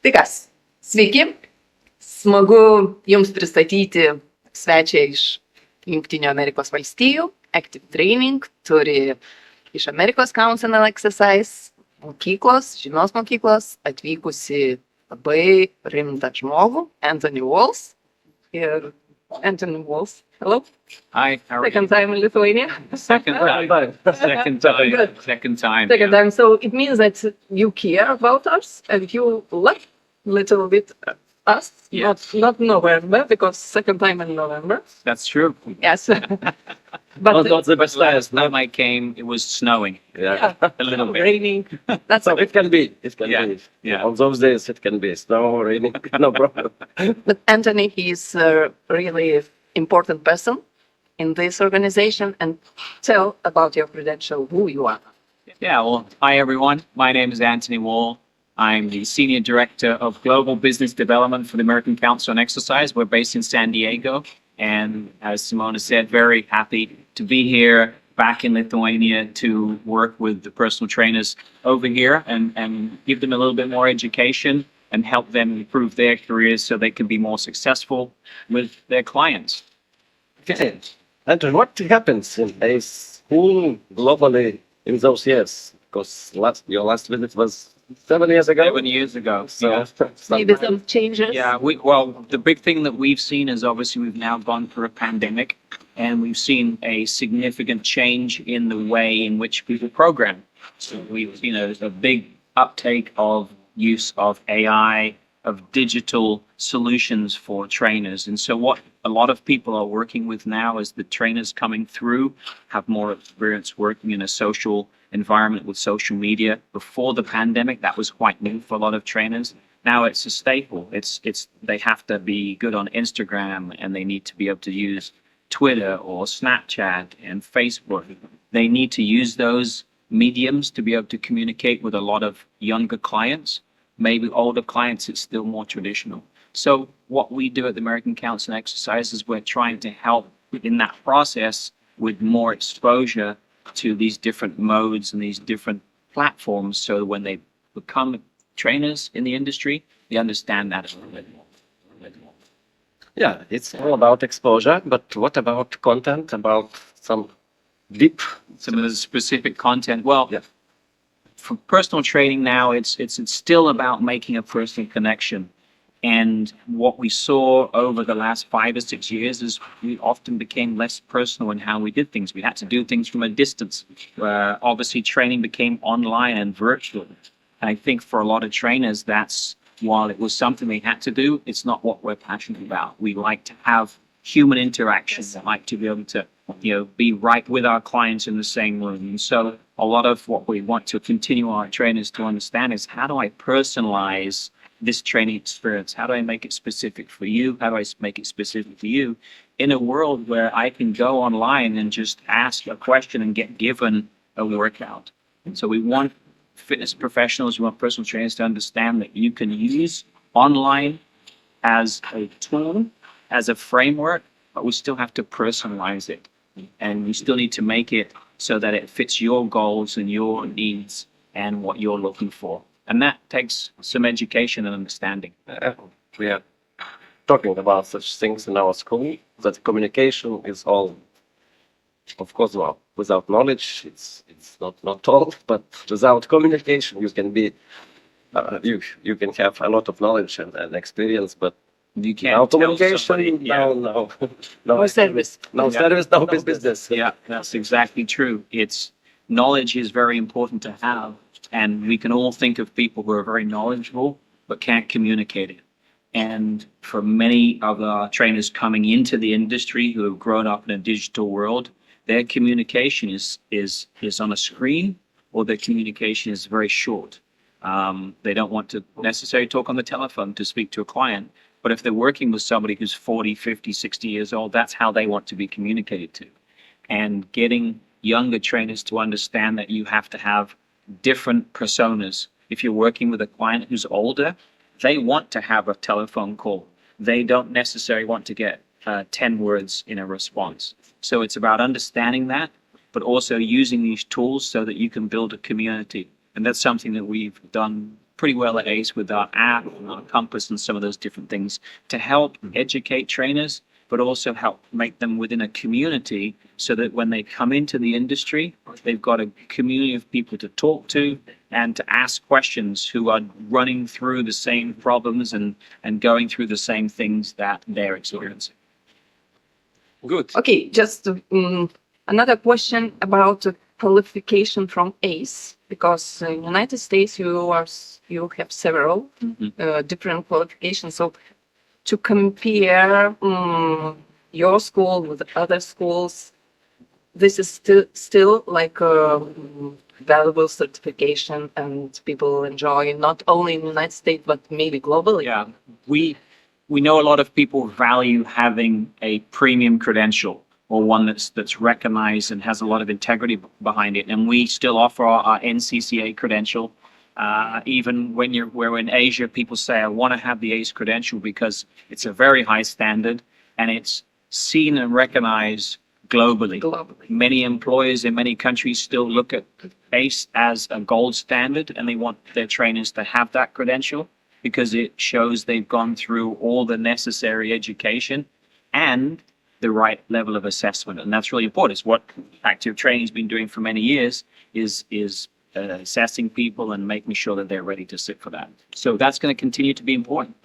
Tai kas, sveiki, smagu Jums pristatyti svečią iš Jungtinių Amerikos valstijų, Active Training, turi iš Amerikos Council and Exercise mokyklos, žymios mokyklos, atvykusi labai rimtą žmogų, Anthony Walls. Ir Anthony Walls, hello. Hi, how are Second time in Lithuania. Second time. Second time. Good. Second time. Second time. So it means that you care about us and you like little bit us. Yeah. Not November, because second time in November. That's true. Yes. But Not the best Last time. time I came, it was snowing Yeah. a little bit. raining. That's So okay. it can be. It can Yeah, be. yeah. On those days, it can be snow, raining, no problem. But Anthony, he's a really important person in this organization. And tell about your credential, who you are. Yeah, well, hi everyone. My name is Anthony Wall. I'm the Senior Director of Global Business Development for the American Council on Exercise. We're based in San Diego. And as Simona said, very happy to be here back in Lithuania to work with the personal trainers over here and give them a little bit more education and help them improve their careers so they can be more successful with their clients. Okay. And what happens in a school globally in those years? Because your last visit was 7 years ago. 7 years ago. So Yeah. Maybe some changes. Yeah, well, the big thing that we've seen is obviously we've now gone through a pandemic and we've seen a significant change in the way in which people program. So we've seen a big uptake of use of AI, of digital solutions for trainers. And so what a lot of people are working with now is the trainers coming through have more experience working in a social environment with social media. Before the pandemic, that was quite new for a lot of trainers. Now it's a staple. They have to be good on Instagram and they need to be able to use Twitter or Snapchat and Facebook. They need to use those mediums to be able to communicate with a lot of younger clients. Maybe older clients, it's still more traditional. So what we do at the American Council on Exercise is we're trying to help in that process with more exposure to these different modes and these different platforms, so when they become trainers in the industry, they understand that a little bit more. yeah, it's all about exposure. But what about content? About some deep? Some of the specific content. Well, Yeah. for personal training now, it's still about making a personal connection. And what we saw over the last 5 or 6 years is we often became less personal in how we did things. We had to do things from a distance. Obviously, training became online and virtual. And I think for a lot of trainers, that's, while it was something they had to do, it's not what we're passionate about. We like to have human interaction. We like to be able to, be right with our clients in the same room. And so a lot of what we want to continue our trainers to understand is, how do I personalize this training experience? How do I make it specific for you? How do I make it specific for you in a world where I can go online and just ask a question and get given a workout? And so we want fitness professionals, we want personal trainers to understand that you can use online as a tool, as a framework, but we still have to personalize it. And you still need to make it so that it fits your goals and your needs and what you're looking for. And that takes some education and understanding. We are talking about such things in our school, that communication is all, of course, well, without knowledge, it's not all, but without communication, you can be, you can have a lot of knowledge and experience, but You no can't tell communication, somebody. Yeah. No service. no Yeah. service, no business. Yeah, that's exactly true. It's knowledge is very important to have, and we can all think of people who are very knowledgeable but can't communicate it. And for many of our trainers coming into the industry who have grown up in a digital world, their communication is on a screen, or their communication is very short. They don't want to necessarily talk on the telephone to speak to a client. But if they're working with somebody who's 40, 50, 60 years old, that's how they want to be communicated to. And getting younger trainers to understand that you have to have different personas. If you're working with a client who's older, they want to have a telephone call. They don't necessarily want to get 10 words in a response. So it's about understanding that, but also using these tools so that you can build a community. And that's something that we've done pretty well at ACE with our app and our compass and some of those different things to help educate trainers, but also help make them within a community so that when they come into the industry, they've got a community of people to talk to and to ask questions who are running through the same problems and going through the same things that they're experiencing. Good. Okay, just another question about the qualification from ACE, because in United States you have several different qualifications. So to compare your school with other schools, this is still like a valuable certification, and people enjoy not only in the United States but maybe globally. Yeah, we know a lot of people value having a premium credential or one that's recognized and has a lot of integrity behind it, and we still offer our NCCA credential. Even when we're in Asia, people say, I want to have the ACE credential because it's a very high standard and it's seen and recognized globally. Many employers in many countries still look at ACE as a gold standard, and they want their trainers to have that credential because it shows they've gone through all the necessary education and the right level of assessment. And that's really important. It's what active training's been doing for many years, is assessing people and making sure that they're ready to sit for that. So that's going to continue to be important.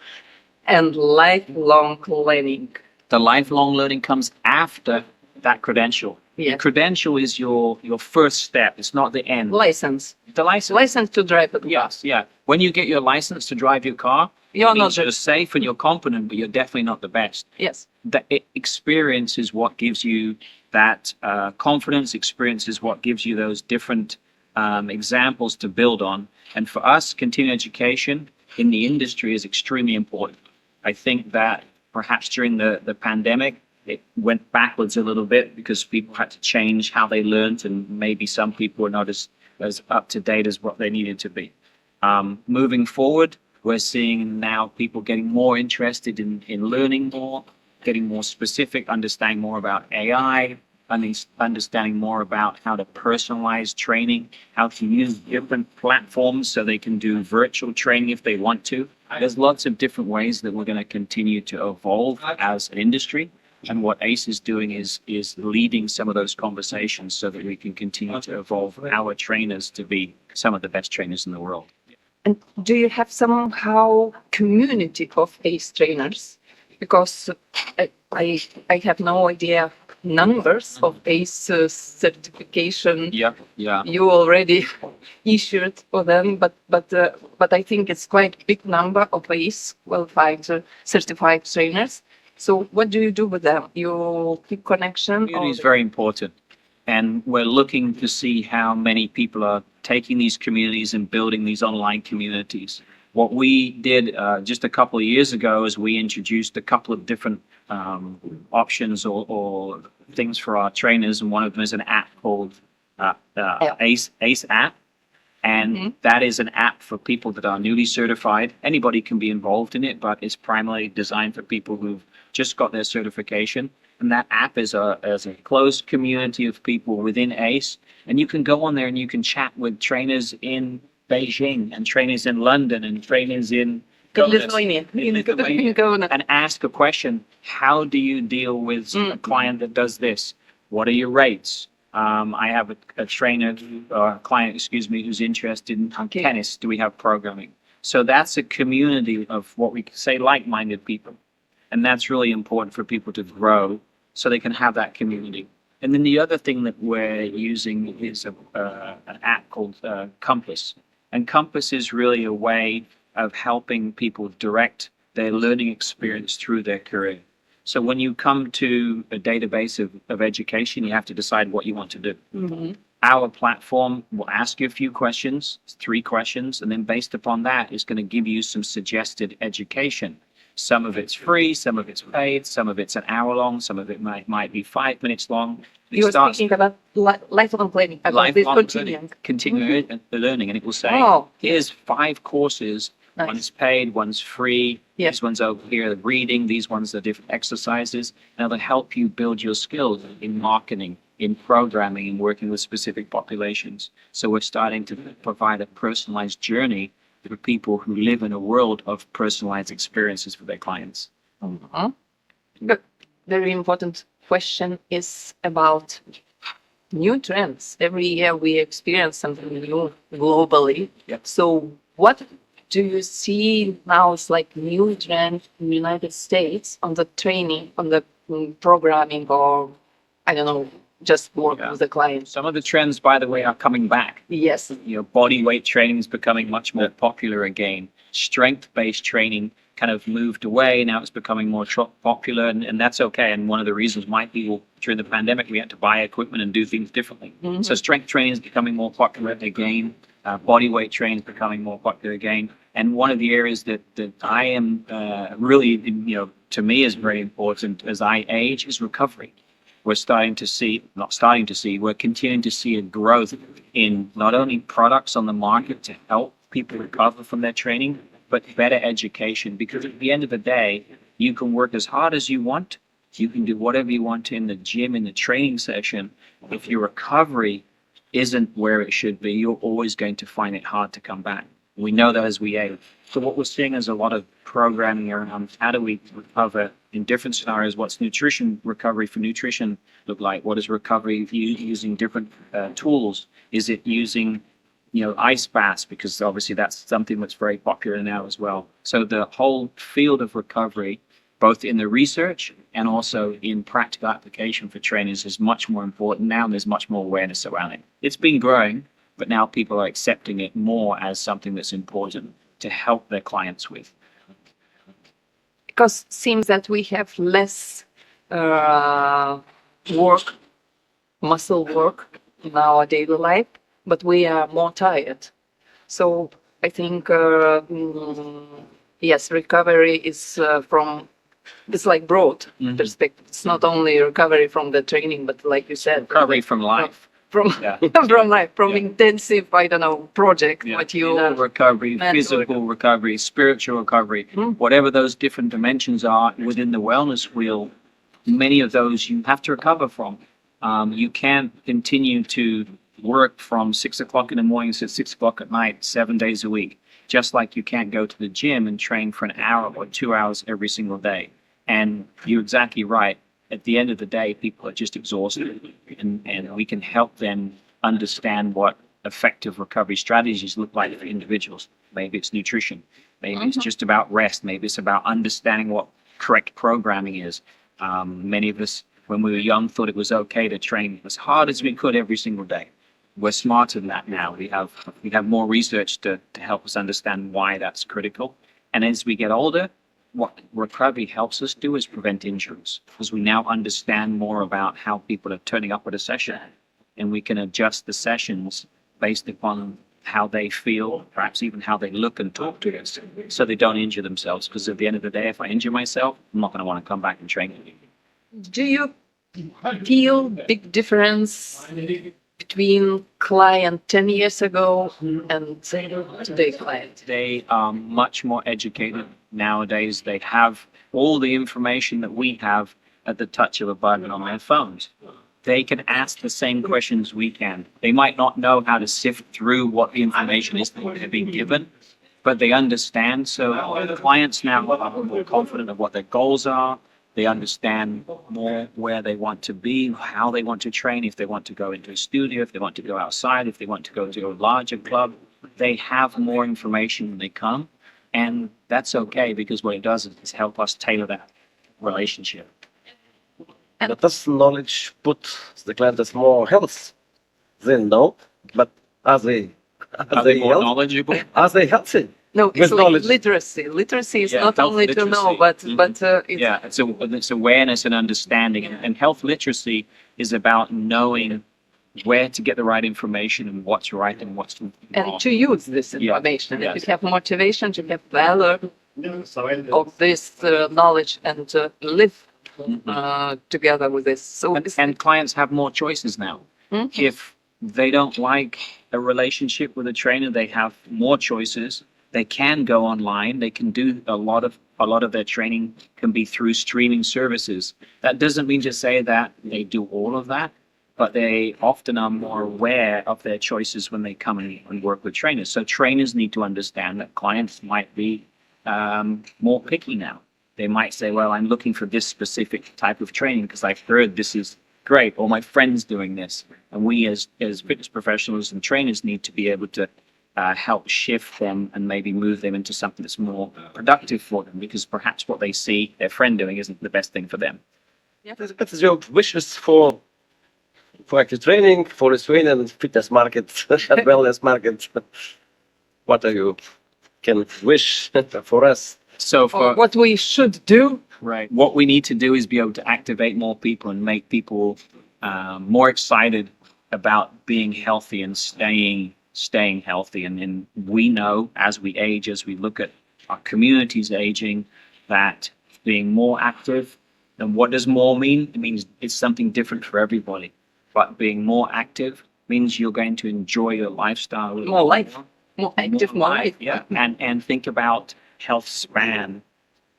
And lifelong learning. The lifelong learning comes after that credential. Yeah. The credential is your first step. It's not the end. License. The license. License to drive it. Yes, yeah. When you get your license to drive your car, You're it means not you're safe and you're competent, but you're definitely not the best. Yes. That experience is what gives you that confidence. Experience is what gives you those different examples to build on. And for us, continuing education in the industry is extremely important. I think that perhaps during the pandemic, it went backwards a little bit because people had to change how they learned, and maybe some people were not as up to date as what they needed to be. Moving forward, we're seeing now people getting more interested in learning more, getting more specific, understanding more about AI, understanding more about how to personalize training, how to use different platforms so they can do virtual training if they want to. There's lots of different ways that we're going to continue to evolve as an industry. And what ACE is doing is leading some of those conversations so that we can continue to evolve our trainers to be some of the best trainers in the world. And do you have somehow community of ACE trainers? Because I have no idea numbers of ACE certification. Yeah. You already issued for them, but I think it's quite a big number of ACE qualified certified trainers. So what do you do with them? You keep connection? Community is very important. And we're looking to see how many people are taking these communities and building these online communities. What we did just a couple of years ago is we introduced a couple of different options or things for our trainers. And one of them is an app called ACE app. And that is an app for people that are newly certified. Anybody can be involved in it, but it's primarily designed for people who've just got their certification. And that app is a closed community of people within ACE. And you can go on there and you can chat with trainers in Beijing and trainers in London and trainers in Lithuania. And ask a question. How do you deal with a client that does this? What are your rates? I have a trainer, or a client, who's interested in tennis. Do we have programming? So that's a community of what we say like-minded people. And that's really important for people to grow so they can have that community. And then the other thing that we're using is an app called Compass. And Compass is really a way of helping people direct their learning experience through their career. So when you come to a database of education, you have to decide what you want to do. Our platform will ask you a few questions, 3 questions, and then based upon that, it's going to give you some suggested education. Some of it's free, some of it's paid, some of it's an hour long, some of it might be 5 minutes long. You're speaking about lifelong learning, about this continuing learning, and it will say, here's 5 courses. Nice. One's paid, one's free, These ones over here are reading, these ones are different exercises, and it'll help you build your skills in marketing, in programming, and working with specific populations. So we're starting to provide a personalized journey for people who live in a world of personalized experiences for their clients. But very important question is about new trends. Every year we experience something new globally. Yep. So what do you see now is like new trend in the United States on the training, on the programming, or I don't know, just work with the clients? Some of the trends, by the way, are coming back. Yes. Body weight training is becoming much more popular again. Strength-based training kind of moved away. Now it's becoming more popular, and that's okay. And one of the reasons might be, well, during the pandemic, we had to buy equipment and do things differently. So strength training is becoming more popular again. Body weight training is becoming more popular again. And one of the areas that I am really, to me is very important as I age is recovery. We're we're continuing to see a growth in not only products on the market to help people recover from their training, but better education. Because at the end of the day, you can work as hard as you want. You can do whatever you want in the gym, in the training session. If your recovery isn't where it should be, you're always going to find it hard to come back. We know that as we age. So what we're seeing is a lot of programming around how do we recover in different scenarios. What's recovery for nutrition look like? What is recovery using different tools? Is it using, ice baths? Because obviously that's something that's very popular now as well. So the whole field of recovery, both in the research and also in practical application for trainers, is much more important now, and there's much more awareness around it. It's been growing, but now people are accepting it more as something that's important to help their clients with. Because it seems that we have less muscle work in our daily life, but we are more tired. So I think, yes, recovery is it's like broad perspective. It's not only recovery from the training, but like you said, Recovery from life. From life, from intensive, project. Yeah. What you Mental recovery, physical recovery, spiritual recovery, whatever those different dimensions are within the wellness wheel, many of those you have to recover from. You can't continue to work from 6 o'clock in the morning to 6 o'clock at night, 7 days a week. Just like you can't go to the gym and train for an hour or 2 hours every single day. And you're exactly right. At the end of the day, people are just exhausted, and we can help them understand what effective recovery strategies look like for individuals. Maybe it's nutrition. Maybe it's just about rest. Maybe it's about understanding what correct programming is. Many of us, when we were young, thought it was okay to train as hard as we could every single day. We're smarter than that now. We have more research to help us understand why that's critical. And as we get older, what recovery helps us do is prevent injuries, because we now understand more about how people are turning up at a session, and we can adjust the sessions based upon how they feel, perhaps even how they look and talk to us, so they don't injure themselves. Because at the end of the day, if I injure myself, I'm not going to want to come back and train again. Do you feel big difference between client 10 years ago and today's client? They are much more educated nowadays. They have all the information that we have at the touch of a button on their phones. They can ask the same questions we can. They might not know how to sift through what the information is that they're being given, but they understand. So the clients now are more confident of what their goals are. They understand more where they want to be, how they want to train, if they want to go into a studio, if they want to go outside, if they want to go to a larger club. They have more information when they come, and that's okay, because what it does is help us tailor that relationship. But does knowledge put the client as more health? They know, but are they More healthy? knowledgeable. Are they healthy? No, it's With like knowledge. literacy. Literacy is Yeah, not health only to know, literacy. but it's Yeah, it's awareness and understanding. And health literacy is about knowing where to get the right information and what's right and what's wrong. and to use this information. If you have motivation, to have valor of this knowledge and to live together with this. So And clients have more choices now. If they don't like a relationship with a trainer, they have more choices. They can go online. They can do a lot of their training can be through streaming services. That doesn't mean to say that they do all of that, but they often are more aware of their choices when they come and work with trainers. So trainers need to understand that clients might be more picky now. They might say, well, I'm looking for this specific type of training because I've heard this is great, or my friend's doing this. And we as fitness professionals and trainers need to be able to help shift them and maybe move them into something that's more productive for them, because perhaps what they see their friend doing isn't the best thing for them. What is your wishes for active training, for the Sweden fitness market, and wellness market? What are you can wish for us? So Or for what we should do. right, what we need to do is be able to activate more people and make people more excited about being healthy and staying healthy. And we know as we age, as we look at our communities aging, that being more active. And what does more mean? It means it's something different for everybody. But being more active means you're going to enjoy your lifestyle. More life. More active, more life. Yeah. And think about health span,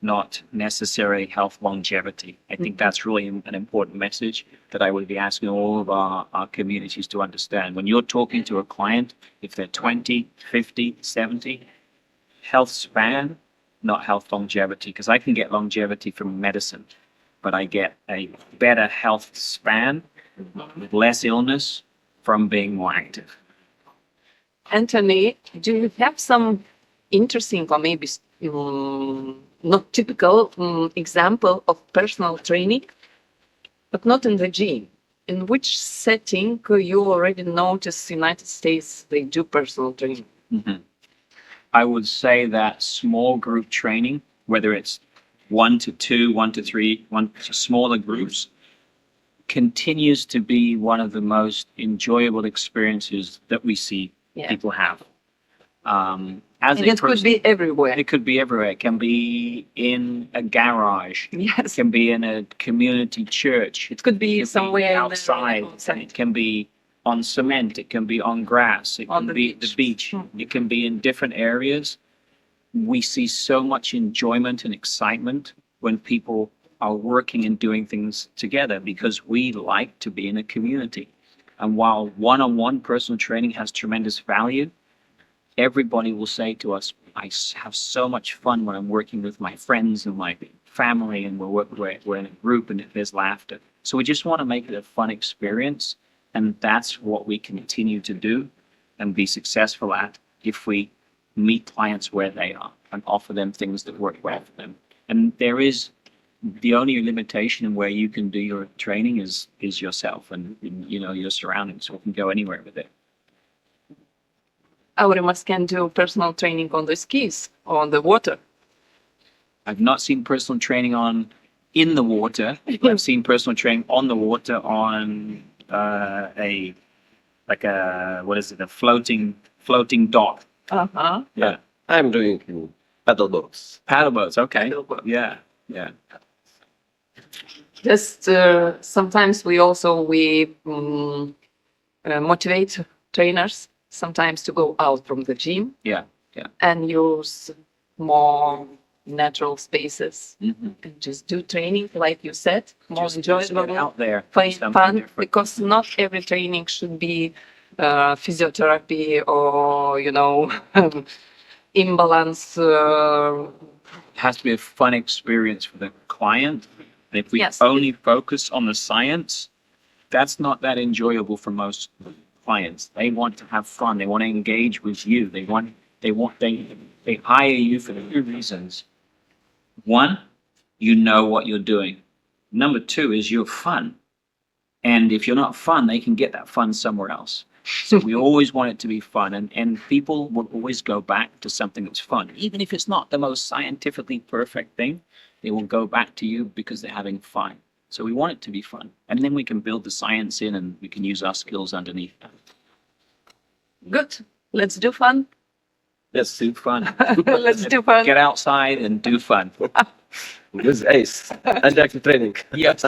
not necessarily health longevity. I think that's really an important message that I would be asking all of our communities to understand. When you're talking to a client, if they're 20, 50, 70, health span, not health longevity, because I can get longevity from medicine, but I get a better health span with less illness from being more active. Anthony, do you have some interesting or maybe not typical example of personal training, but not in the gym? In which setting you already notice United States they do personal training? Mm-hmm. I would say that small group training, whether it's 1 to 2, 1 to 3, smaller groups, continues to be one of the most enjoyable experiences that we see people have. And it could be everywhere. It could be everywhere. It can be in a garage. Yes. It can be in a community church. It could be somewhere outside. It can be on cement. It can be on grass. It On can the be at beach. the beach. It can be in different areas. We see so much enjoyment and excitement when people are working and doing things together, because we like to be in a community. And while one-on-one personal training has tremendous value, everybody will say to us, I have so much fun when I'm working with my friends and my family, and we're in a group and there's laughter. So we just want to make it a fun experience, and that's what we continue to do and be successful at if we meet clients where they are and offer them things that work well for them. And there is the only limitation in where you can do your training is yourself and your surroundings. So we can go anywhere with it. Aurimo can do personal training on the skis or on the water. I've not seen personal training in the water. I've seen personal training on the water on a floating dock. Uh-huh. Yeah. I'm doing paddle boats. Paddle boats. Okay. Paddle boat. Yeah. Just sometimes we motivate trainers sometimes to go out from the gym Yeah. and use more natural spaces Mm-hmm. and just do training, like you said, more Just enjoyable, get out there. fun, Different. because not every training should be physiotherapy or, imbalance. It has to be a fun experience for the client. And if we Yes. only focus on the science, that's not that enjoyable for most clients. They want to have fun. They want to engage with you. They hire you for 2 reasons. 1, you know what you're doing. Number 2 is you're fun. And if you're not fun, they can get that fun somewhere else. So we always want it to be fun. And people will always go back to something that's fun. Even if it's not the most scientifically perfect thing, they will go back to you because they're having fun. So we want it to be fun. And then we can build the science in and we can use our skills underneath that. Good. Let's do fun. Let's do fun. Let's do fun. Get outside and do fun. Use ACE and active training. Yes.